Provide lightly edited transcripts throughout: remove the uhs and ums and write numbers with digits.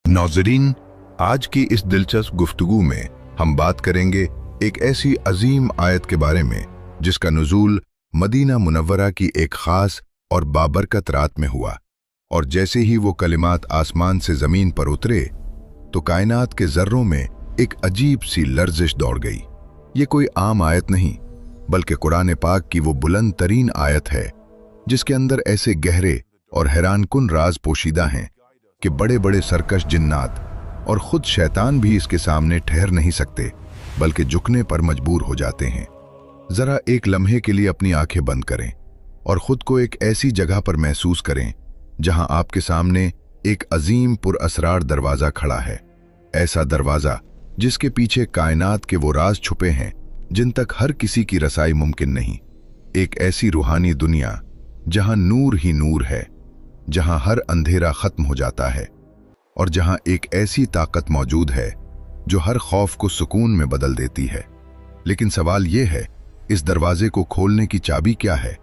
नाज़रीन, आज की इस दिलचस्प गुफ्तगू में हम बात करेंगे एक ऐसी अजीम आयत के बारे में जिसका नुज़ूल मदीना मुनव्वरा की एक ख़ास और बाबरकत रात में हुआ, और जैसे ही वो कलिमात आसमान से ज़मीन पर उतरे तो कायनात के ज़र्रों में एक अजीब सी लर्जिश दौड़ गई। ये कोई आम आयत नहीं, बल्कि कुरान पाक की वो बुलंद तरीन आयत है जिसके अंदर ऐसे गहरे और हैरानकुन राज पोशीदा हैं कि बड़े बड़े सरकश जिन्नात और खुद शैतान भी इसके सामने ठहर नहीं सकते, बल्कि झुकने पर मजबूर हो जाते हैं। जरा एक लम्हे के लिए अपनी आंखें बंद करें और खुद को एक ऐसी जगह पर महसूस करें जहां आपके सामने एक अजीम पुरअसरार दरवाज़ा खड़ा है। ऐसा दरवाज़ा जिसके पीछे कायनात के वो राज छुपे हैं जिन तक हर किसी की रसाई मुमकिन नहीं। एक ऐसी रूहानी दुनिया जहां नूर ही नूर है, जहां हर अंधेरा खत्म हो जाता है, और जहां एक ऐसी ताकत मौजूद है जो हर खौफ को सुकून में बदल देती है। लेकिन सवाल यह है, इस दरवाजे को खोलने की चाबी क्या है?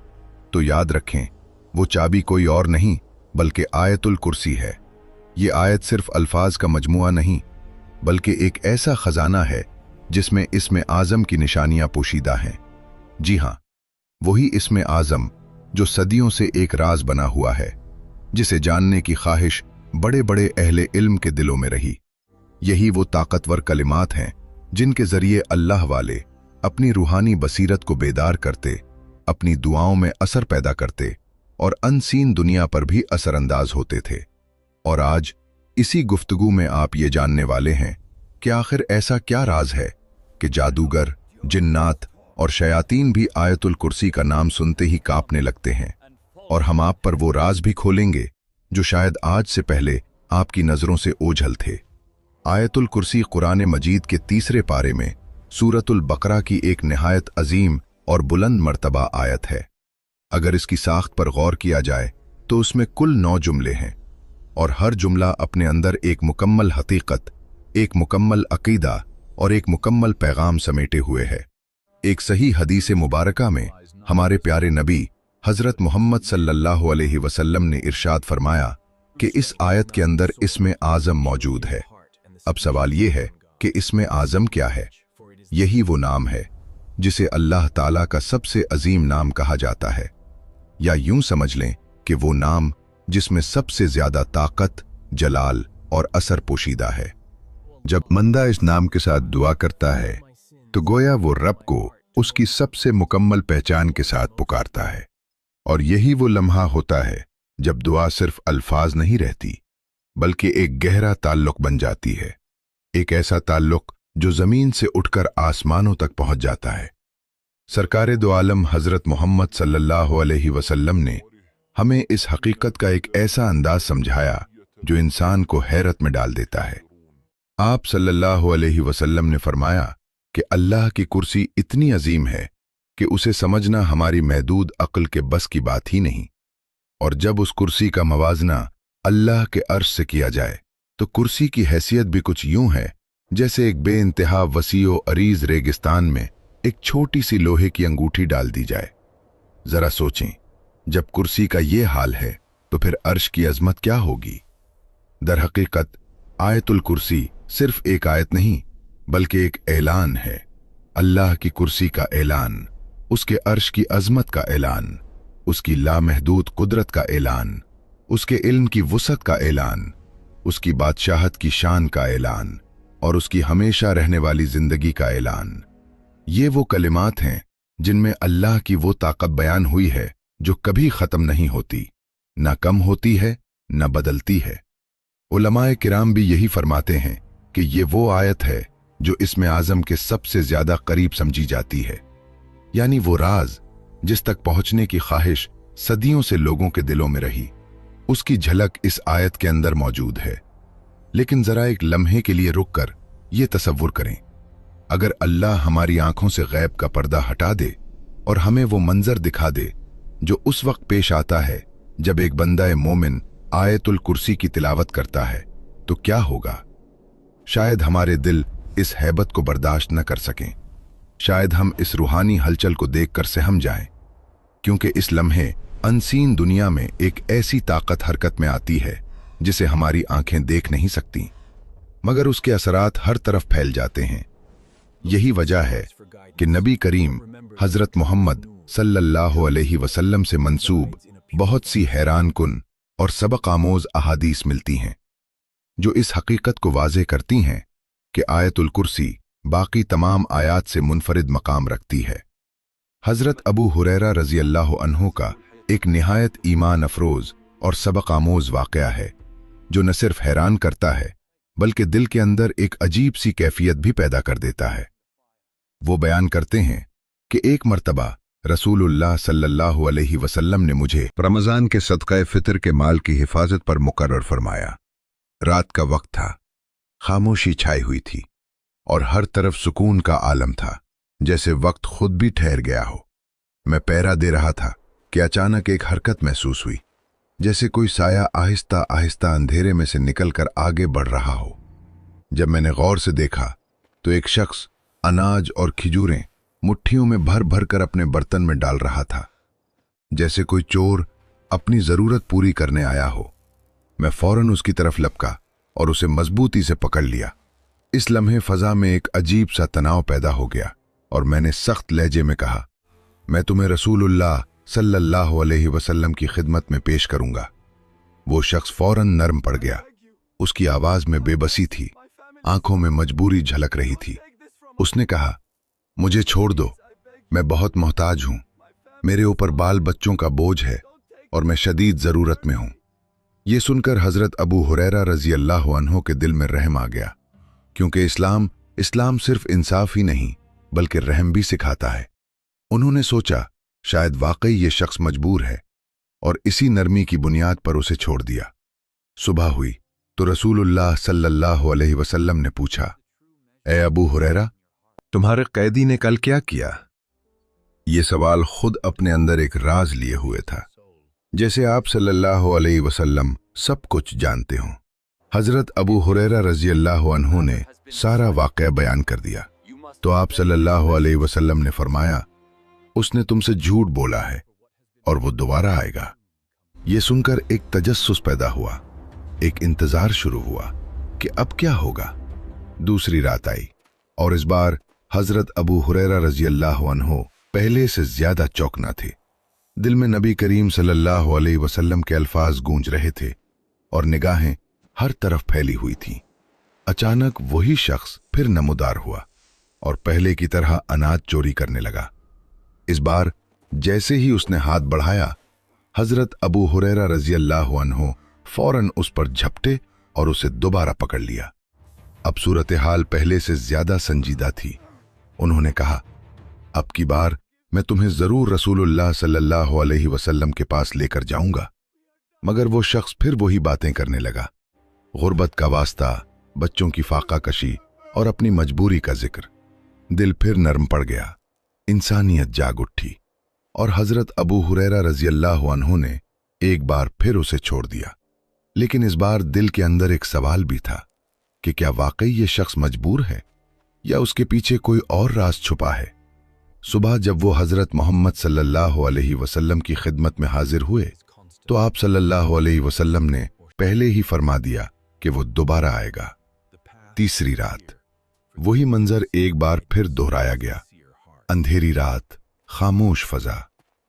तो याद रखें, वो चाबी कोई और नहीं बल्कि आयतुल कुर्सी है। ये आयत सिर्फ अल्फाज का मजमुआ नहीं, बल्कि एक ऐसा खजाना है जिसमें इस्म आज़म की निशानियां पोशीदा हैं। जी हां, वही इस्म आज़म जो सदियों से एक राज बना हुआ है, जिसे जानने की ख्वाहिश बड़े बड़े अहले इल्म के दिलों में रही। यही वो ताकतवर कलिमात हैं जिनके जरिए अल्लाह वाले अपनी रूहानी बसीरत को बेदार करते, अपनी दुआओं में असर पैदा करते और अनसीन दुनिया पर भी असरअंदाज होते थे। और आज इसी गुफ्तगू में आप ये जानने वाले हैं कि आखिर ऐसा क्या राज है कि जादूगर, जिन्नात और शयातीन भी आयतुल कुर्सी का नाम सुनते ही कांपने लगते हैं। और हम आप पर वो राज भी खोलेंगे जो शायद आज से पहले आपकी नजरों से ओझल थे। आयतुल कुर्सी कुरान मजीद के तीसरे पारे में सूरतुल बकरा की एक निहायत अजीम और बुलंद मर्तबा आयत है। अगर इसकी साख्त पर गौर किया जाए तो उसमें कुल 9 जुमले हैं, और हर जुमला अपने अंदर एक मुकम्मल हकीकत, एक मुकम्मल अकीदा और एक मुकम्मल पैगाम समेटे हुए है। एक सही हदीस मुबारका में हमारे प्यारे नबी हजरत मोहम्मद सल्लल्लाहु अलैहि वसल्लम ने इरशाद फरमाया कि इस आयत के अंदर इस्म आज़म मौजूद है। अब सवाल ये है कि इस्म आज़म क्या है? यही वो नाम है जिसे अल्लाह ताला का सबसे अजीम नाम कहा जाता है, या यूं समझ लें कि वो नाम जिसमें सबसे ज्यादा ताकत, जलाल और असर पोशीदा है। जब बंदा इस नाम के साथ दुआ करता है तो गोया वो रब को उसकी सबसे मुकम्मल पहचान के साथ पुकारता है, और यही वो लम्हा होता है जब दुआ सिर्फ अल्फाज नहीं रहती बल्कि एक गहरा ताल्लुक बन जाती है। एक ऐसा ताल्लुक जो जमीन से उठकर आसमानों तक पहुंच जाता है। सरकारे दो आलम हजरत मोहम्मद सल्लल्लाहु अलैहि वसल्लम ने हमें इस हकीकत का एक ऐसा अंदाज समझाया जो इंसान को हैरत में डाल देता है। आप सल्लल्लाहु अलैहि वसल्लम ने फरमाया कि अल्लाह की कुर्सी इतनी अजीम है कि उसे समझना हमारी महदूद अक्ल के बस की बात ही नहीं। और जब उस कुर्सी का मवाजना अल्लाह के अर्श से किया जाए तो कुर्सी की हैसियत भी कुछ यूं है जैसे एक बेइंतहा वसीओ अरीज रेगिस्तान में एक छोटी सी लोहे की अंगूठी डाल दी जाए। जरा सोचें, जब कुर्सी का ये हाल है तो फिर अर्श की अजमत क्या होगी? दरहकीकत आयतुल कुर्सी सिर्फ एक आयत नहीं बल्कि एक ऐलान है। अल्लाह की कुर्सी का ऐलान, उसके अर्श की अजमत का ऐलान, उसकी लामहदूद कुदरत का ऐलान, उसके इल्म की वुसअत का ऐलान, उसकी बादशाहत की शान का ऐलान और उसकी हमेशा रहने वाली जिंदगी का ऐलान। ये वो कलिमात हैं जिनमें अल्लाह की वो ताकत बयान हुई है जो कभी खत्म नहीं होती, न कम होती है न बदलती है। उलमाए किराम भी यही फरमाते हैं कि ये वो आयत है जो इस्म आज़म के सबसे ज्यादा करीब समझी जाती है, यानी वो राज जिस तक पहुंचने की ख्वाहिश सदियों से लोगों के दिलों में रही, उसकी झलक इस आयत के अंदर मौजूद है। लेकिन जरा एक लम्हे के लिए रुककर ये तसव्वुर करें, अगर अल्लाह हमारी आंखों से गैब का पर्दा हटा दे और हमें वो मंजर दिखा दे जो उस वक्त पेश आता है जब एक बंदा मोमिन आयतुल कुर्सी की तिलावत करता है, तो क्या होगा? शायद हमारे दिल इस हैबत को बर्दाश्त न कर सकें। शायद हम इस रूहानी हलचल को देखकर सहम जाएं, क्योंकि इस लम्हे अनसीन दुनिया में एक ऐसी ताकत हरकत में आती है जिसे हमारी आंखें देख नहीं सकती, मगर उसके असरात हर तरफ फैल जाते हैं। यही वजह है कि नबी करीम हजरत मोहम्मद सल्लल्लाहु अलैहि वसल्लम से मंसूब बहुत सी हैरान कुन और सबक आमोज अहादीस मिलती हैं, जो इस हकीकत को वाज़ेह करती हैं कि आयतुल कुर्सी बाकी तमाम आयात से मुनफरिद मकाम रखती है। हजरत अबू हुरैरा रज़ी अल्लाह अन्हु का एक निहायत ईमान अफरोज और सबक आमोज वाक़या है, जो न सिर्फ हैरान करता है बल्कि दिल के अंदर एक अजीब सी कैफियत भी पैदा कर देता है। वो बयान करते हैं कि एक मर्तबा रसूलुल्लाह सल्लल्लाहु अलैहि वसल्लम ने मुझे रमज़ान के सदक़े फ़ितर के माल की हिफाजत पर मुकर्रर फरमाया। रात का वक्त था, खामोशी छाई हुई थी और हर तरफ सुकून का आलम था, जैसे वक्त खुद भी ठहर गया हो। मैं पहरा दे रहा था कि अचानक एक हरकत महसूस हुई, जैसे कोई साया आहिस्ता आहिस्ता अंधेरे में से निकलकर आगे बढ़ रहा हो। जब मैंने गौर से देखा तो एक शख्स अनाज और खिजूरें मुट्ठियों में भर भर कर अपने बर्तन में डाल रहा था, जैसे कोई चोर अपनी जरूरत पूरी करने आया हो। मैं फौरन उसकी तरफ लपका और उसे मजबूती से पकड़ लिया। इस लम्हे फजा में एक अजीब सा तनाव पैदा हो गया और मैंने सख्त लहजे में कहा, मैं तुम्हें रसूलुल्लाह सल्लल्लाहु अलैहि वसल्लम की खिदमत में पेश करूंगा। वो शख्स फौरन नर्म पड़ गया। उसकी आवाज में बेबसी थी, आंखों में मजबूरी झलक रही थी। उसने कहा, मुझे छोड़ दो, मैं बहुत मोहताज हूं, मेरे ऊपर बाल बच्चों का बोझ है और मैं शदीद जरूरत में हूं। ये सुनकर हजरत अबू हुरैरा रजी अल्लाह अन्हु के दिल में रहम आ गया, क्योंकि इस्लाम सिर्फ इंसाफ ही नहीं बल्कि रहम भी सिखाता है। उन्होंने सोचा शायद वाकई ये शख्स मजबूर है और इसी नरमी की बुनियाद पर उसे छोड़ दिया। सुबह हुई तो रसूलुल्लाह सल्लल्लाहु अलैहि वसल्लम ने पूछा, ए अबू हुरैरा, तुम्हारे कैदी ने कल क्या किया? ये सवाल खुद अपने अंदर एक राज लिए हुए था, जैसे आप सल्लल्लाहु अलैहि वसल्लम सब कुछ जानते हों। हजरत अबू हुरैरा रजी अल्लाह अन्हु ने सारा वाक़या बयान कर दिया तो आप सल्लल्लाहु अलैहि वसल्लम ने फरमाया, उसने तुमसे झूठ बोला है और वो दोबारा आएगा। ये सुनकर एक तजस्सुस पैदा हुआ, एक इंतजार शुरू हुआ कि अब क्या होगा। दूसरी रात आई और इस बार हजरत अबू हुरैरा रजी अल्लाह अन्हु पहले से ज्यादा चौकना थे। दिल में नबी करीम सल्लल्लाहु अलैहि वसल्लम के अल्फाज गूंज रहे थे और निगाहें हर तरफ फैली हुई थीं। अचानक वही शख्स फिर नमूदार हुआ और पहले की तरह अनाज चोरी करने लगा। इस बार जैसे ही उसने हाथ बढ़ाया, हजरत अबू हुरैरा रजी अल्लाह अन्हु फौरन उस पर झपटे और उसे दोबारा पकड़ लिया। अब सूरत हाल पहले से ज्यादा संजीदा थी। उन्होंने कहा, अब की बार मैं तुम्हें जरूर रसूलुल्लाह सल्लल्लाहु अलैहि वसल्लम के पास लेकर जाऊंगा। मगर वो शख्स फिर वही बातें करने लगा, गुर्बत का वास्ता, बच्चों की फाका कशी और अपनी मजबूरी का जिक्र। दिल फिर नरम पड़ गया, इंसानियत जाग उठी और हजरत अबू हुरैरा रजी अल्लाह अन्हु ने एक बार फिर उसे छोड़ दिया। लेकिन इस बार दिल के अंदर एक सवाल भी था कि क्या वाकई ये शख्स मजबूर है या उसके पीछे कोई और राज छुपा है। सुबह जब वो हजरत मोहम्मद सल्लल्लाहु अलैहि वसल्लम की खिदमत में हाजिर हुए तो आप सल्लल्लाहु अलैहि वसल्लम ने पहले ही फरमा दिया कि वो दोबारा आएगा। तीसरी रात वही मंजर एक बार फिर दोहराया गया, अंधेरी रात, खामोश फजा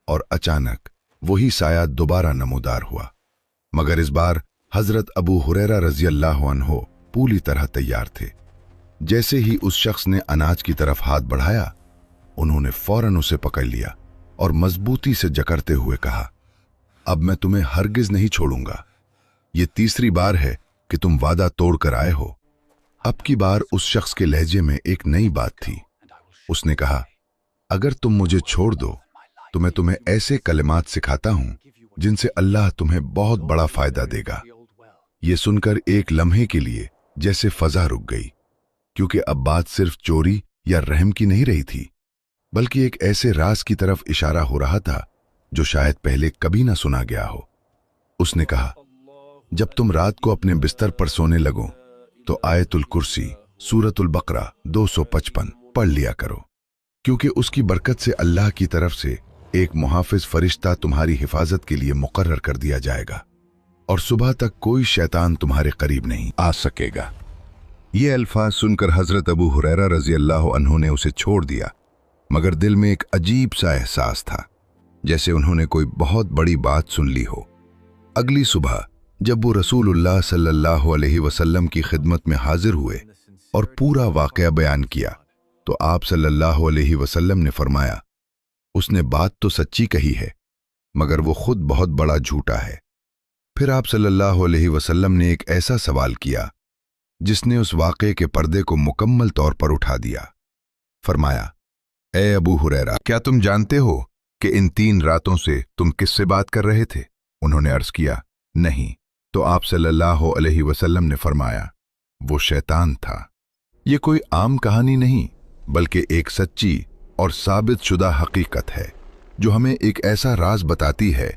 और अचानक वही साया दोबारा नमूदार हुआ। मगर इस बार हजरत अबू हुरैरा रजी अल्लाह अन्हु पूरी तरह तैयार थे। जैसे ही उस शख्स ने अनाज की तरफ हाथ बढ़ाया, उन्होंने फौरन उसे पकड़ लिया और मजबूती से जकड़ते हुए कहा, अब मैं तुम्हें हरगिज नहीं छोड़ूंगा। ये तीसरी बार है कि तुम वादा तोड़कर आए हो। अब की बार उस शख्स के लहजे में एक नई बात थी। उसने कहा, अगर तुम मुझे छोड़ दो तो मैं तुम्हें ऐसे कलिमात सिखाता हूं जिनसे अल्लाह तुम्हें बहुत बड़ा फायदा देगा। ये सुनकर एक लम्हे के लिए जैसे फजा रुक गई, क्योंकि अब बात सिर्फ चोरी या रहम की नहीं रही थी, बल्कि एक ऐसे राज की तरफ इशारा हो रहा था जो शायद पहले कभी ना सुना गया हो। उसने कहा, जब तुम रात को अपने बिस्तर पर सोने लगो तो आयतुल कुर्सी सूरतुल बकरा 255 पढ़ लिया करो, क्योंकि उसकी बरकत से अल्लाह की तरफ से एक मुहाफिज फरिश्ता तुम्हारी हिफाजत के लिए मुकर्रर कर दिया जाएगा। और सुबह तक कोई शैतान तुम्हारे करीब नहीं आ सकेगा। ये अल्फाज सुनकर हजरत अबू हुरैरा रजी अल्लाह अन्हु ने उसे छोड़ दिया, मगर दिल में एक अजीब सा एहसास था, जैसे उन्होंने कोई बहुत बड़ी बात सुन ली हो। अगली सुबह जब वो रसूलुल्लाह सल्लल्लाहु अलैहि वसल्लम की खिदमत में हाजिर हुए और पूरा वाक़या बयान किया, तो आप सल्लल्लाहु अलैहि वसल्लम ने फरमाया, उसने बात तो सच्ची कही है, मगर वो खुद बहुत बड़ा झूठा है। फिर आप सल्लल्लाहु अलैहि वसल्लम ने एक ऐसा सवाल किया जिसने उस वाक़े के पर्दे को मुकम्मल तौर पर उठा दिया। फरमाया, ए अबू हुरैरा, क्या तुम जानते हो कि इन 3 रातों से तुम किससे बात कर रहे थे? उन्होंने अर्ज किया, नहीं। तो आप सल्लल्लाहु अलैहि वसल्लम ने फरमाया, वो शैतान था। ये कोई आम कहानी नहीं, बल्कि एक सच्ची और साबित शुदा हकीकत है जो हमें एक ऐसा राज बताती है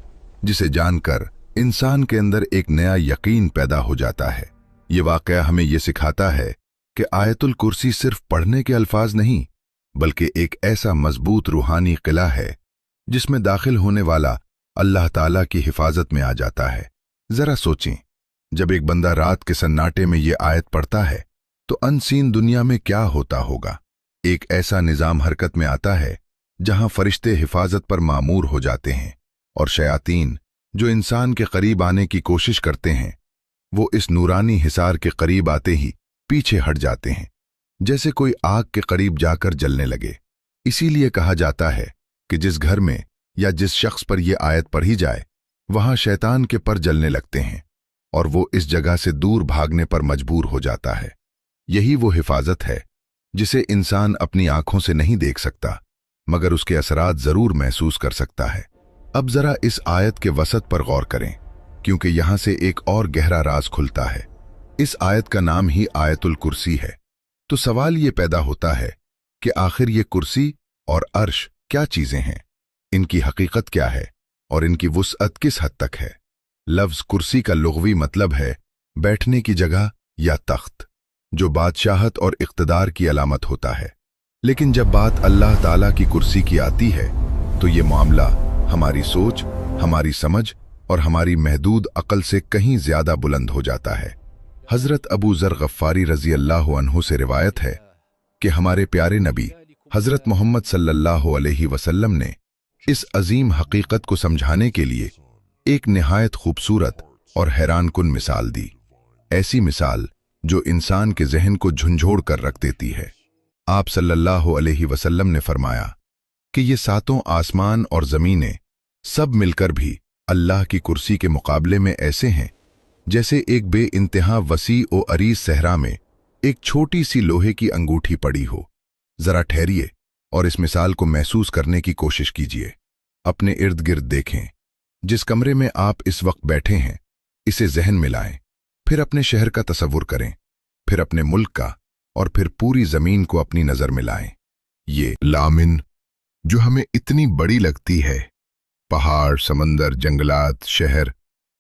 जिसे जानकर इंसान के अंदर एक नया यकीन पैदा हो जाता है। ये वाक़या हमें ये सिखाता है कि आयतुल कुर्सी सिर्फ पढ़ने के अल्फाज नहीं, बल्कि एक ऐसा मजबूत रूहानी किला है जिसमें दाखिल होने वाला अल्लाह ताला की हिफाजत में आ जाता है। जरा सोचें, जब एक बंदा रात के सन्नाटे में ये आयत पढ़ता है तो अनसीन दुनिया में क्या होता होगा। एक ऐसा निजाम हरकत में आता है जहां फरिश्ते हिफाजत पर मामूर हो जाते हैं और शयातीन जो इंसान के करीब आने की कोशिश करते हैं, वो इस नूरानी हिसार के करीब आते ही पीछे हट जाते हैं, जैसे कोई आग के करीब जाकर जलने लगे। इसीलिए कहा जाता है कि जिस घर में या जिस शख्स पर यह आयत पढ़ी जाए, वहां शैतान के पर जलने लगते हैं और वो इस जगह से दूर भागने पर मजबूर हो जाता है। यही वो हिफाजत है जिसे इंसान अपनी आंखों से नहीं देख सकता, मगर उसके असरात जरूर महसूस कर सकता है। अब जरा इस आयत के वसत पर गौर करें, क्योंकि यहां से एक और गहरा राज खुलता है। इस आयत का नाम ही आयतुल कुर्सी है। तो सवाल ये पैदा होता है कि आखिर ये कुर्सी और अर्श क्या चीजें हैं, इनकी हकीकत क्या है और इनकी वुसअत किस हद तक है। लफ्ज कुर्सी का लुग़वी मतलब है बैठने की जगह या तख्त, जो बादशाहत और इक़्तिदार की अलामत होता है। लेकिन जब बात अल्लाह ताला की कुर्सी की आती है तो ये मामला हमारी सोच, हमारी समझ और हमारी महदूद अक़ल से कहीं ज्यादा बुलंद हो जाता है। हजरत अबू ज़र गफ़ारी रज़ी अल्लाह अन्हु से रिवायत है कि हमारे प्यारे नबी हजरत मोहम्मद सल्लल्लाहु अलैहि वसल्लम ने इस अजीम हकीकत को समझाने के लिए एक निहायत खूबसूरत और हैरानकुन मिसाल दी। ऐसी मिसाल जो इंसान के जहन को झंझोड़ कर रख देती है। आप सल्लल्लाहु अलैहि वसल्लम ने फरमाया कि ये 7 आसमान और ज़मीनें सब मिलकर भी अल्लाह की कुर्सी के मुकाबले में ऐसे हैं जैसे एक बेइंतहा वसी ओ अरीज सहरा में एक छोटी सी लोहे की अंगूठी पड़ी हो। जरा ठहरिए और इस मिसाल को महसूस करने की कोशिश कीजिए। अपने इर्द गिर्द देखें। जिस कमरे में आप इस वक्त बैठे हैं, इसे जहन में लाएं। फिर अपने शहर का तसव्वुर करें, फिर अपने मुल्क का, और फिर पूरी जमीन को अपनी नजर में लाएं। ये लामिन जो हमें इतनी बड़ी लगती है, पहाड़, समंदर, जंगलात, शहर,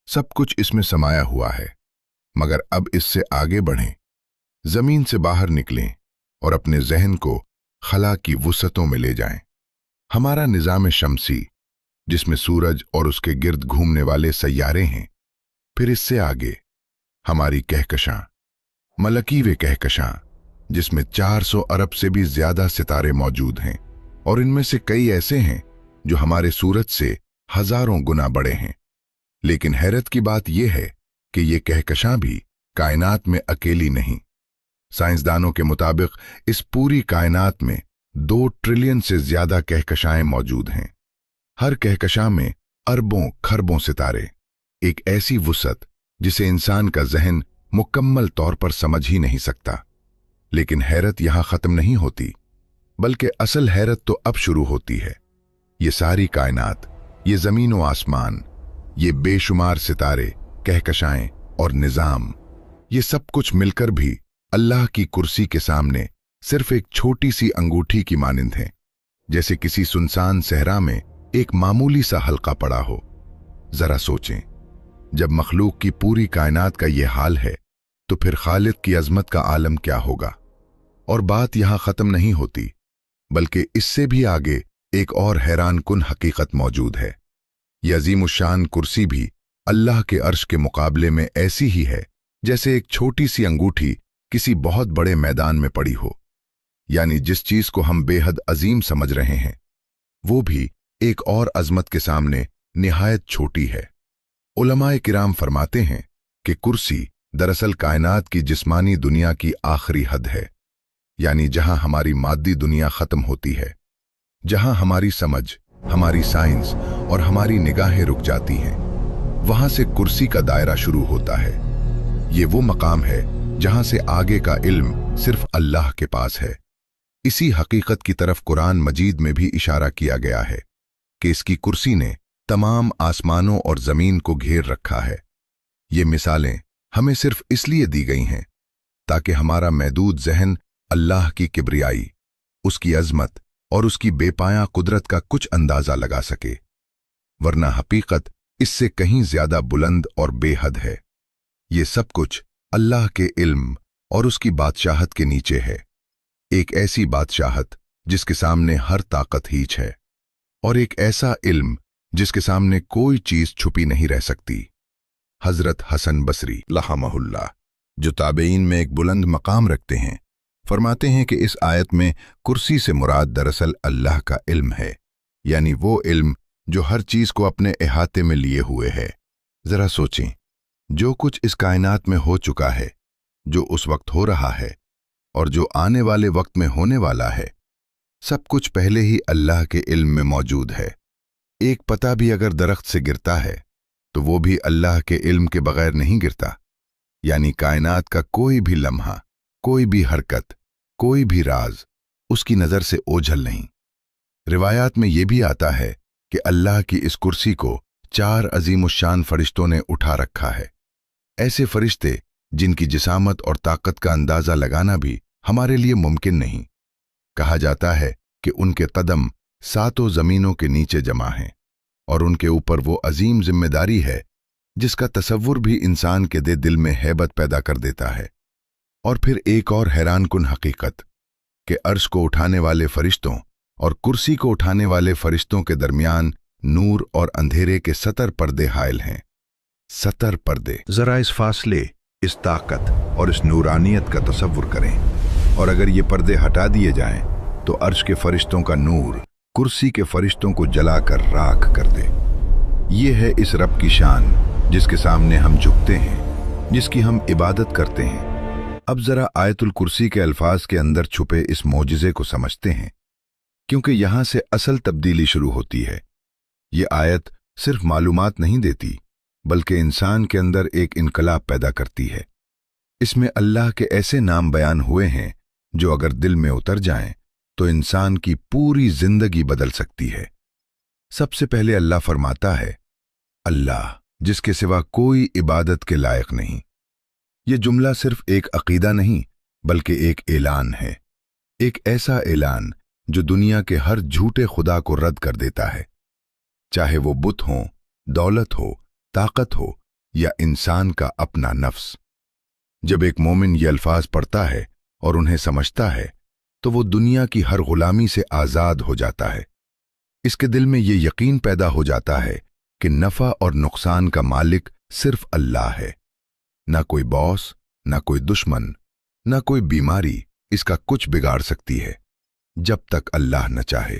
सब कुछ इसमें समाया हुआ है। मगर अब इससे आगे बढ़ें, जमीन से बाहर निकलें और अपने जहन को खला की वुसअतों में ले जाएं। हमारा निजाम शमसी, जिसमें सूरज और उसके गिर्द घूमने वाले सैयारे हैं। फिर इससे आगे हमारी कहकशां, मलकीवे कहकशां, जिसमें 400 अरब से भी ज्यादा सितारे मौजूद हैं, और इनमें से कई ऐसे हैं जो हमारे सूरज से हजारों गुना बड़े हैं। लेकिन हैरत की बात यह है कि ये कहकशां भी कायनात में अकेली नहीं। साइंसदानों के मुताबिक इस पूरी कायनात में 2 ट्रिलियन से ज्यादा कहकशाएं मौजूद हैं। हर कहकशां में अरबों खरबों सितारे, एक ऐसी वुसअत जिसे इंसान का जहन मुकम्मल तौर पर समझ ही नहीं सकता। लेकिन हैरत यहां खत्म नहीं होती, बल्कि असल हैरत तो अब शुरू होती है। ये सारी कायनात, ये जमीन व आसमान, ये बेशुमार सितारे, कहकशाएं और निजाम, ये सब कुछ मिलकर भी अल्लाह की कुर्सी के सामने सिर्फ एक छोटी सी अंगूठी की मानिंद हैं, जैसे किसी सुनसान सहरा में एक मामूली सा हल्का पड़ा हो। जरा सोचें, जब मखलूक की पूरी कायनात का ये हाल है, तो फिर खालिक की अजमत का आलम क्या होगा। और बात यहां खत्म नहीं होती, बल्कि इससे भी आगे एक और हैरान कुन हकीकत मौजूद है। यह अजीमुशान कुर्सी भी अल्लाह के अर्श के मुकाबले में ऐसी ही है जैसे एक छोटी सी अंगूठी किसी बहुत बड़े मैदान में पड़ी हो। यानी जिस चीज को हम बेहद अजीम समझ रहे हैं वो भी एक और अजमत के सामने निहायत छोटी है। उलमाए किराम फरमाते हैं कि कुर्सी दरअसल कायनात की जिस्मानी दुनिया की आखिरी हद है, यानी जहां हमारी मादी दुनिया खत्म होती है, जहां हमारी समझ, हमारी साइंस और हमारी निगाहें रुक जाती हैं, वहां से कुर्सी का दायरा शुरू होता है। ये वो मकाम है जहां से आगे का इल्म सिर्फ अल्लाह के पास है। इसी हकीकत की तरफ कुरान मजीद में भी इशारा किया गया है कि इसकी कुर्सी ने तमाम आसमानों और जमीन को घेर रखा है। ये मिसालें हमें सिर्फ इसलिए दी गई हैं ताकि हमारा महदूद जहन अल्लाह की किब्रियाई, उसकी अजमत और उसकी बेपाया कुदरत का कुछ अंदाजा लगा सके, वरना हकीकत इससे कहीं ज्यादा बुलंद और बेहद है। ये सब कुछ अल्लाह के इल्म और उसकी बादशाहत के नीचे है। एक ऐसी बादशाहत जिसके सामने हर ताकत हीच है, और एक ऐसा इल्म जिसके सामने कोई चीज छुपी नहीं रह सकती। हजरत हसन बसरी रहमहुल्लाह, जो ताबेईन में एक बुलंद मकाम रखते हैं, फरमाते हैं कि इस आयत में कुर्सी से मुराद दरअसल अल्लाह का इल्म है, यानी वो इल्म जो हर चीज को अपने इहाते में लिए हुए है। जरा सोचें, जो कुछ इस कायनात में हो चुका है, जो उस वक्त हो रहा है और जो आने वाले वक्त में होने वाला है, सब कुछ पहले ही अल्लाह के इल्म में मौजूद है। एक पत्ता भी अगर दरख्त से गिरता है तो वो भी अल्लाह के इल्म के बगैर नहीं गिरता। यानी कायनात का कोई भी लम्हा, कोई भी हरकत, कोई भी राज उसकी नजर से ओझल नहीं। रिवायात में ये भी आता है कि अल्लाह की इस कुर्सी को 4 अजीमुश्शान फरिश्तों ने उठा रखा है। ऐसे फरिश्ते जिनकी जिसामत और ताकत का अंदाजा लगाना भी हमारे लिए मुमकिन नहीं। कहा जाता है कि उनके कदम 7 जमीनों के नीचे जमा हैं और उनके ऊपर वो अजीम जिम्मेदारी है जिसका तसव्वुर भी इंसान के दिल में हैबत पैदा कर देता है। और फिर एक और हैरानकुन हकीकत कि अर्श को उठाने वाले फरिश्तों और कुर्सी को उठाने वाले फरिश्तों के दरमियान नूर और अंधेरे के 70 पर्दे हायल हैं। 70 पर्दे। जरा इस फासले, इस ताकत और इस नूरानियत का तसव्वुर करें। और अगर ये पर्दे हटा दिए जाएं तो अर्श के फरिश्तों का नूर कुर्सी के फरिश्तों को जलाकर राख कर दे। ये है इस रब की शान जिसके सामने हम झुकते हैं, जिसकी हम इबादत करते हैं। अब जरा आयतुल कुर्सी के अल्फाज के अंदर छुपे इस मौजिज़े को समझते हैं, क्योंकि यहां से असल तब्दीली शुरू होती है। ये आयत सिर्फ मालूमात नहीं देती बल्कि इंसान के अंदर एक इनकलाब पैदा करती है। इसमें अल्लाह के ऐसे नाम बयान हुए हैं जो अगर दिल में उतर जाएं तो इंसान की पूरी जिंदगी बदल सकती है। सबसे पहले अल्लाह फरमाता है, अल्लाह जिसके सिवा कोई इबादत के लायक नहीं। यह जुमला सिर्फ एक अकीदा नहीं बल्कि एक ऐलान है, एक ऐसा ऐलान जो दुनिया के हर झूठे खुदा को रद्द कर देता है, चाहे वो बुत हो, दौलत हो, ताकत हो या इंसान का अपना नफ्स। जब एक मोमिन ये अल्फाज पढ़ता है और उन्हें समझता है तो वो दुनिया की हर गुलामी से आजाद हो जाता है। इसके दिल में ये यकीन पैदा हो जाता है कि नफा और नुकसान का मालिक सिर्फ अल्लाह है। ना कोई बॉस, ना कोई दुश्मन, ना कोई बीमारी इसका कुछ बिगाड़ सकती है जब तक अल्लाह न चाहे।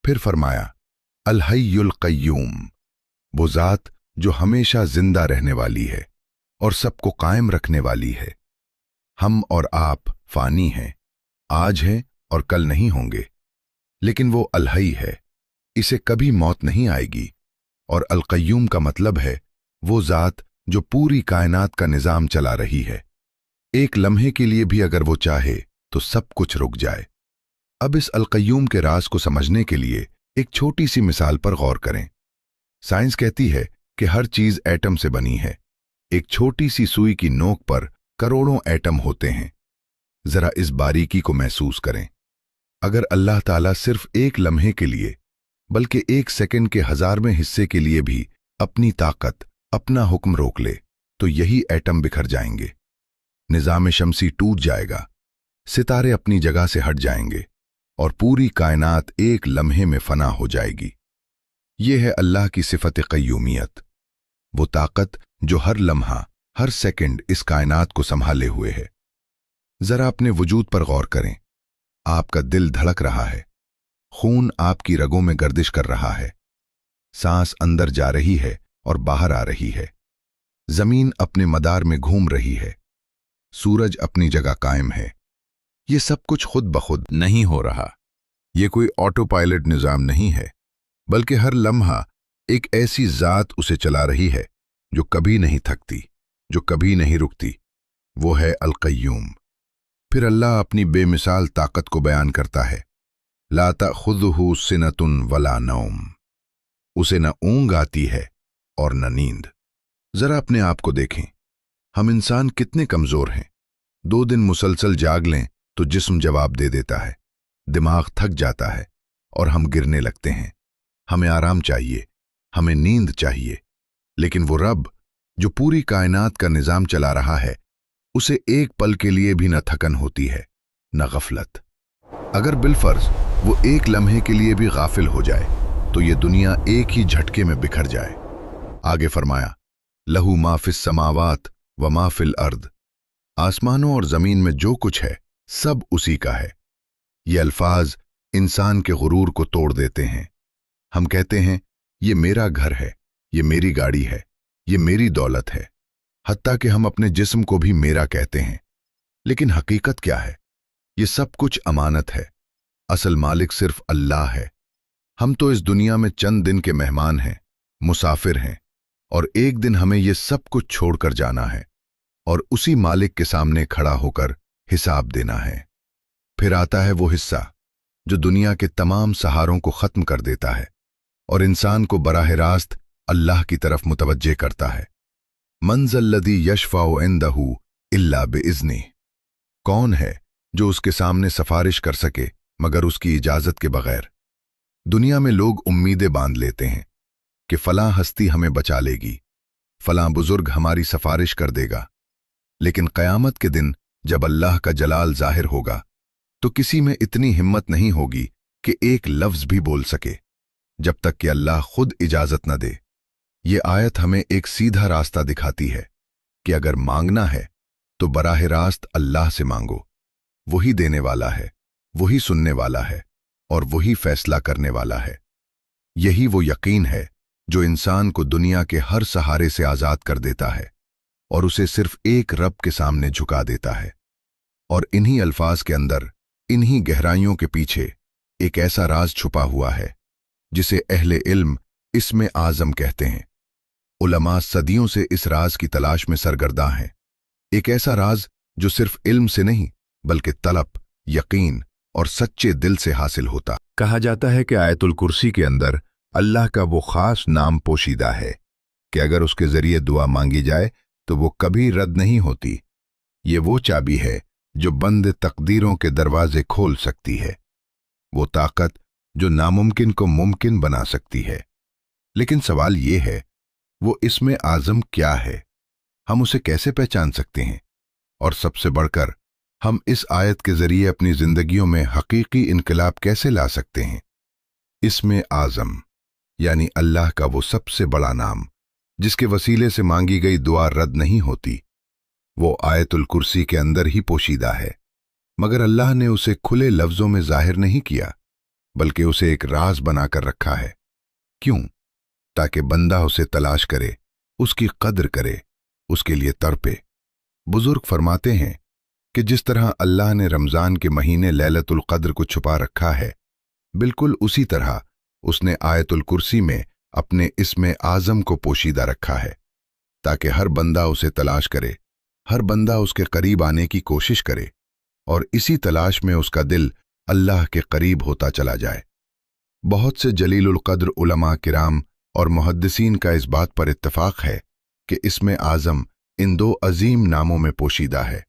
फिर फरमाया, अल हय्युल क़य्यूम, वो जात जो हमेशा जिंदा रहने वाली है और सबको कायम रखने वाली है। हम और आप फानी हैं, आज हैं और कल नहीं होंगे, लेकिन वो अल हय्य है, इसे कभी मौत नहीं आएगी। और अल क़य्यूम का मतलब है वो जात जो पूरी कायनात का निजाम चला रही है। एक लम्हे के लिए भी अगर वो चाहे तो सब कुछ रुक जाए। अब इस अल क़य्यूम के राज को समझने के लिए एक छोटी सी मिसाल पर गौर करें। साइंस कहती है कि हर चीज एटम से बनी है। एक छोटी सी सुई की नोक पर करोड़ों एटम होते हैं। जरा इस बारीकी को महसूस करें। अगर अल्लाह ताला सिर्फ एक लम्हे के लिए बल्कि 1 सेकंड के 1000वें हिस्से के लिए भी अपनी ताकत, अपना हुक्म रोक ले तो यही एटम बिखर जाएंगे, निजाम शमसी टूट जाएगा, सितारे अपनी जगह से हट जाएंगे और पूरी कायनात एक लम्हे में फना हो जाएगी। ये है अल्लाह की सिफत क़य्यूमियत। वो ताकत जो हर लम्हा, हर सेकंड इस कायनात को संभाले हुए है। जरा अपने वजूद पर गौर करें। आपका दिल धड़क रहा है, खून आपकी रगों में गर्दिश कर रहा है, सांस अंदर जा रही है और बाहर आ रही है, जमीन अपने मदार में घूम रही है, सूरज अपनी जगह कायम है। ये सब कुछ खुद ब खुद नहीं हो रहा। ये कोई ऑटो पायलट निजाम नहीं है, बल्कि हर लम्हा एक ऐसी जात उसे चला रही है जो कभी नहीं थकती, जो कभी नहीं रुकती। वो है अल क़य्यूम। फिर अल्लाह अपनी बेमिसाल ताकत को बयान करता है, ला तअख़ुज़ुहु सिनतुन वला नौम। उसे न ऊंघ आती है और न नींद। जरा अपने आप को देखें, हम इंसान कितने कमजोर हैं। 2 दिन मुसलसल जाग लें तो जिस्म जवाब दे देता है, दिमाग थक जाता है और हम गिरने लगते हैं। हमें आराम चाहिए, हमें नींद चाहिए। लेकिन वो रब जो पूरी कायनात का निजाम चला रहा है, उसे एक पल के लिए भी न थकन होती है, न गफलत। अगर बिलफर्ज वो एक लम्हे के लिए भी गाफिल हो जाए तो ये दुनिया एक ही झटके में बिखर जाए। आगे फरमाया, लहू मा फिस समावात व मा फिल अर्द। आसमानों और जमीन में जो कुछ है सब उसी का है। ये अल्फाज इंसान के गुरूर को तोड़ देते हैं। हम कहते हैं, ये मेरा घर है, ये मेरी गाड़ी है, ये मेरी दौलत है, हत्ता कि हम अपने जिस्म को भी मेरा कहते हैं। लेकिन हकीकत क्या है? ये सब कुछ अमानत है। असल मालिक सिर्फ अल्लाह है। हम तो इस दुनिया में चंद दिन के मेहमान हैं, मुसाफिर हैं, और एक दिन हमें ये सब कुछ छोड़कर जाना है और उसी मालिक के सामने खड़ा होकर हिसाब देना है। फिर आता है वो हिस्सा जो दुनिया के तमाम सहारों को खत्म कर देता है और इंसान को बराह रास्त अल्लाह की तरफ मुतवज्जे करता है। मंज़ल्लज़ी यशफ़अउ इंदहू इल्ला बिइज़्निह। कौन है जो उसके सामने सिफारिश कर सके मगर उसकी इजाजत के बगैर? दुनिया में लोग उम्मीदें बांध लेते हैं कि फलां हस्ती हमें बचा लेगी, फलां बुजुर्ग हमारी सिफारिश कर देगा। लेकिन क़यामत के दिन जब अल्लाह का जलाल जाहिर होगा तो किसी में इतनी हिम्मत नहीं होगी कि एक लफ्ज़ भी बोल सके जब तक कि अल्लाह खुद इजाजत न दे। ये आयत हमें एक सीधा रास्ता दिखाती है कि अगर मांगना है तो बराह रास्त अल्लाह से मांगो। वही देने वाला है, वही सुनने वाला है और वही फैसला करने वाला है। यही वो यकीन है जो इंसान को दुनिया के हर सहारे से आज़ाद कर देता है और उसे सिर्फ एक रब के सामने झुका देता है। और इन्हीं अल्फाज के अंदर, इन्हीं गहराइयों के पीछे एक ऐसा राज छुपा हुआ है जिसे अहले इल्म इसमें आज़म कहते हैं। उलमा सदियों से इस राज की तलाश में सरगर्दा हैं। एक ऐसा राज जो सिर्फ इल्म से नहीं बल्कि तलब, यकीन और सच्चे दिल से हासिल होता। कहा जाता है कि आयतुल कुर्सी के अंदर अल्लाह का वो खास नाम पोशीदा है कि अगर उसके जरिए दुआ मांगी जाए तो वो कभी रद्द नहीं होती। ये वो चाबी है जो बंद तकदीरों के दरवाजे खोल सकती है, वो ताकत जो नामुमकिन को मुमकिन बना सकती है। लेकिन सवाल ये है, वो इसमें आज़म क्या है? हम उसे कैसे पहचान सकते हैं? और सबसे बढ़कर, हम इस आयत के जरिए अपनी जिंदगियों में हकीकी इनकलाब कैसे ला सकते हैं? इसमें आज़म यानी अल्लाह का वो सबसे बड़ा नाम जिसके वसीले से मांगी गई दुआ रद्द नहीं होती, वो आयतुल कुर्सी के अंदर ही पोशीदा है। मगर अल्लाह ने उसे खुले लफ्जों में जाहिर नहीं किया, बल्कि उसे एक राज बनाकर रखा है। क्यों? ताकि बंदा उसे तलाश करे, उसकी कद्र करे, उसके लिए तड़पे। बुजुर्ग फरमाते हैं कि जिस तरह अल्लाह ने रमज़ान के महीने लैलतुल क़द्र को छुपा रखा है, बिल्कुल उसी तरह उसने आयतुल कुर्सी में अपने इस्म आज़म को पोशीदा रखा है ताकि हर बंदा उसे तलाश करे, हर बंदा उसके करीब आने की कोशिश करे और इसी तलाश में उसका दिल अल्लाह के करीब होता चला जाए। बहुत से जलीलुल क़द्र उलमा किराम और मुहद्दिसीन का इस बात पर इत्तफाक है कि इस्म आज़म इन 2 अजीम नामों में पोशीदा है।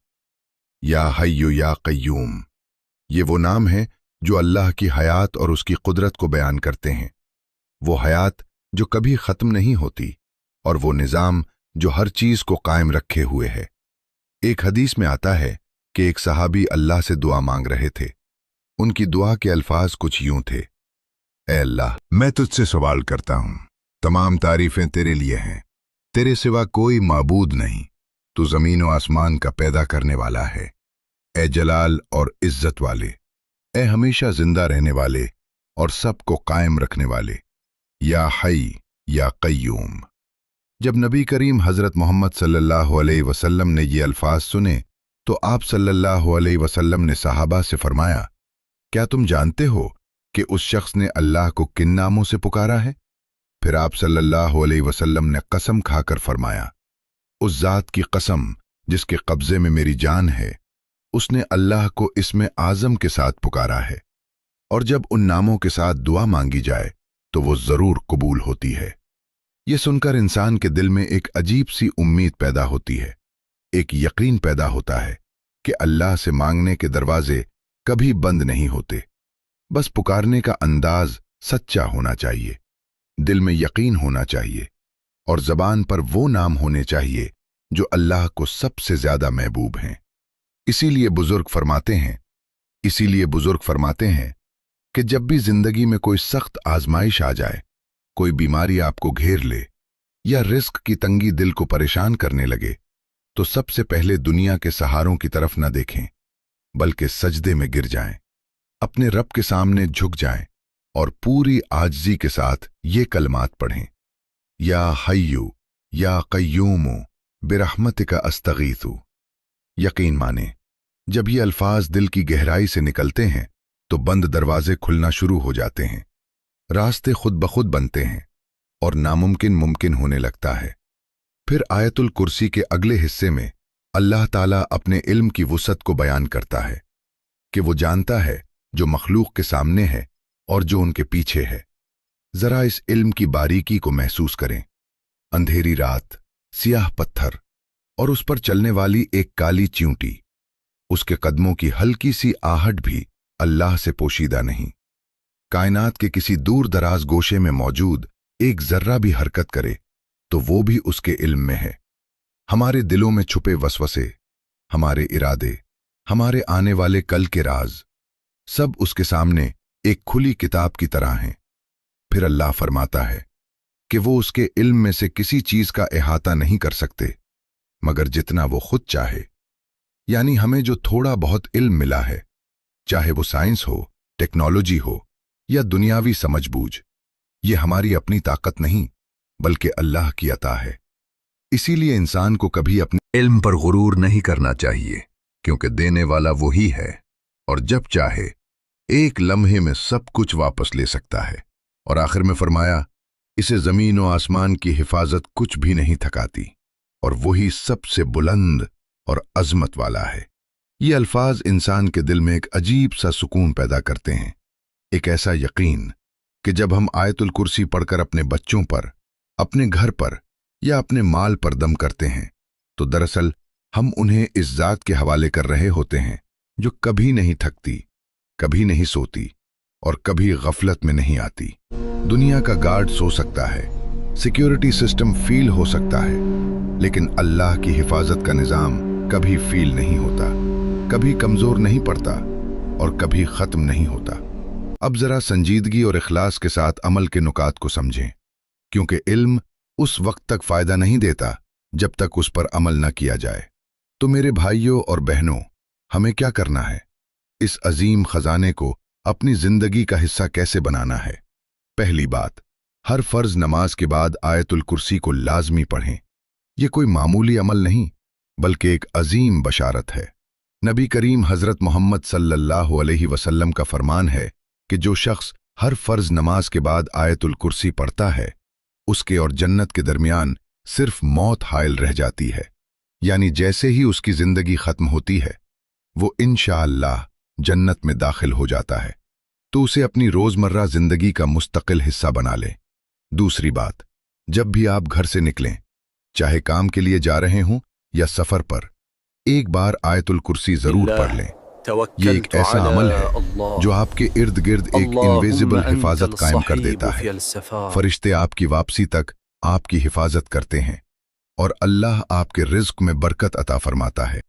या हय्यु या क़य्यूम, ये वो नाम है जो अल्लाह की हयात और उसकी कुदरत को बयान करते हैं। वो हयात जो कभी ख़त्म नहीं होती और वो निज़ाम जो हर चीज़ को कायम रखे हुए है। एक हदीस में आता है कि एक सहाबी अल्लाह से दुआ मांग रहे थे। उनकी दुआ के अल्फाज कुछ यूं थे, ए अल्लाह, मैं तुझसे सवाल करता हूं, तमाम तारीफें तेरे लिए हैं। तेरे सिवा कोई माबूद नहीं, तू ज़मीन व आसमान का पैदा करने वाला है। ए जलाल और इज्जत वाले, ए हमेशा जिंदा रहने वाले और सबको कायम रखने वाले, या हई या कय्यूम। जब नबी करीम हज़रत मोहम्मद सल्लल्लाहु अलैहि वसल्लम ने ये अल्फाज सुने तो आप सल्लल्लाहु अलैहि वसल्लम ने सहाबा से फरमाया, क्या तुम जानते हो कि उस शख्स ने अल्लाह को किन नामों से पुकारा है? फिर आप सल्लल्लाहु अलैहि वसल्लम ने कसम खाकर फरमाया, उस जात की कसम जिसके कब्जे में मेरी जान है, उसने अल्लाह को इसमें आज़म के साथ पुकारा है, और जब उन नामों के साथ दुआ मांगी जाए तो वो जरूर कबूल होती है। ये सुनकर इंसान के दिल में एक अजीब सी उम्मीद पैदा होती है, एक यकीन पैदा होता है कि अल्लाह से मांगने के दरवाजे कभी बंद नहीं होते। बस पुकारने का अंदाज सच्चा होना चाहिए, दिल में यकीन होना चाहिए और ज़बान पर वो नाम होने चाहिए जो अल्लाह को सबसे ज्यादा महबूब हैं। इसीलिए बुजुर्ग फरमाते हैं कि जब भी जिंदगी में कोई सख्त आजमाइश आ जाए, कोई बीमारी आपको घेर ले या रिस्क की तंगी दिल को परेशान करने लगे, तो सबसे पहले दुनिया के सहारों की तरफ न देखें, बल्कि सजदे में गिर जाएं, अपने रब के सामने झुक जाएं और पूरी आजिज़ी के साथ ये कलमात पढ़ें, या हय्यू या कय्यूमु बिरहमतिका अस्तगीथु। यकीन माने, जब ये अल्फाज दिल की गहराई से निकलते हैं तो बंद दरवाजे खुलना शुरू हो जाते हैं, रास्ते खुद ब खुद बनते हैं और नामुमकिन मुमकिन होने लगता है। फिर आयतुल कुर्सी के अगले हिस्से में अल्लाह ताला अपने इल्म की वुसअत को बयान करता है कि वो जानता है जो मखलूक के सामने है और जो उनके पीछे है। जरा इस इल्म की बारीकी को महसूस करें। अंधेरी रात, सियाह पत्थर और उस पर चलने वाली एक काली चींटी, उसके कदमों की हल्की सी आहट भी अल्लाह से पोशीदा नहीं। कायनात के किसी दूर दराज गोशे में मौजूद एक जर्रा भी हरकत करे तो वो भी उसके इल्म में है। हमारे दिलों में छुपे वसवसे, हमारे इरादे, हमारे आने वाले कल के राज, सब उसके सामने एक खुली किताब की तरह हैं। फिर अल्लाह फरमाता है कि वो उसके इल्म में से किसी चीज का इहाता नहीं कर सकते मगर जितना वो खुद चाहे। यानी हमें जो थोड़ा बहुत इल्म मिला है, चाहे वो साइंस हो, टेक्नोलॉजी हो या दुनियावी समझबूझ, ये हमारी अपनी ताकत नहीं बल्कि अल्लाह की अता है। इसीलिए इंसान को कभी अपने इल्म पर गुरूर नहीं करना चाहिए, क्योंकि देने वाला वही है और जब चाहे एक लम्हे में सब कुछ वापस ले सकता है। और आखिर में फरमाया, इसे जमीन और आसमान की हिफाजत कुछ भी नहीं थकाती और वही सबसे बुलंद और अजमत वाला है। ये अल्फाज इंसान के दिल में एक अजीब सा सुकून पैदा करते हैं, एक ऐसा यकीन कि जब हम आयतुल कुर्सी पढ़कर अपने बच्चों पर, अपने घर पर या अपने माल पर दम करते हैं तो दरअसल हम उन्हें इस जात के हवाले कर रहे होते हैं जो कभी नहीं थकती, कभी नहीं सोती और कभी गफलत में नहीं आती। दुनिया का गार्ड सो सकता है, सिक्योरिटी सिस्टम फील हो सकता है, लेकिन अल्लाह की हिफाजत का निज़ाम कभी फील नहीं होता, कभी कमज़ोर नहीं पड़ता और कभी ख़त्म नहीं होता। अब ज़रा संजीदगी और इखलास के साथ अमल के नुकात को समझें, क्योंकि इल्म उस वक्त तक फ़ायदा नहीं देता जब तक उस पर अमल न किया जाए। तो मेरे भाइयों और बहनों, हमें क्या करना है? इस अजीम खजाने को अपनी ज़िंदगी का हिस्सा कैसे बनाना है? पहली बात, हर फ़र्ज़ नमाज के बाद आयतुल कुर्सी को लाजमी पढ़ें। यह कोई मामूली अमल नहीं बल्कि एक अजीम बशारत है। नबी करीम हज़रत मोहम्मद सल्लल्लाहु अलैहि वसल्लम का फरमान है कि जो शख्स हर फ़र्ज़ नमाज के बाद आयतुल कुर्सी पढ़ता है, उसके और जन्नत के दरमियान सिर्फ मौत हायल रह जाती है। यानी जैसे ही उसकी ज़िंदगी ख़त्म होती है वो इंशाअल्लाह जन्नत में दाखिल हो जाता है। तो उसे अपनी रोज़मर्रा ज़िंदगी का मुस्तकिल हिस्सा बना लें। दूसरी बात, जब भी आप घर से निकलें, चाहे काम के लिए जा रहे हों या सफ़र पर, एक बार आयतुल कुर्सी ज़रूर पढ़ लें। ये एक ऐसा अमल है जो आपके इर्द गिर्द एक इनविजिबल हिफाजत कायम कर देता है। फरिश्ते आपकी वापसी तक आपकी हिफाजत करते हैं और अल्लाह आपके रिज़्क़ में बरकत अता फरमाता है।